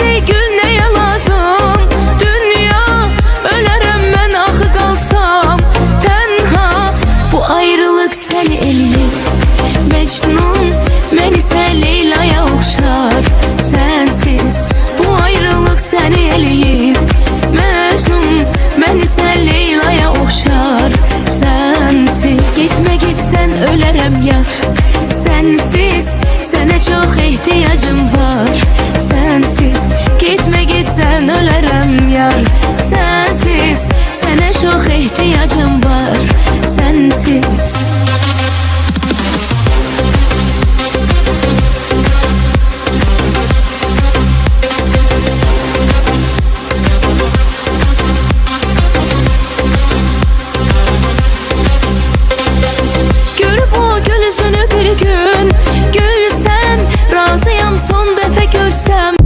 ey gül neye lazım? Dünya ölərəm mən axı qalsam tənha. Bu ayrılık səni eləyir Mecnun, mən isə Leyla'ya oxşar sensiz. Bu ayrılık səni eləyir Mecnun, mən isə Leyla'ya oxşar sensiz. Gitme gitsen ölərəm yar sensiz. Sənə çox ehtiyacım var sensiz. Gitme gitsen ölərəm yar sensiz. Sənə çox ehtiyacım var sensiz. Bir gün gülsem, razıyam son dəfə görsəm.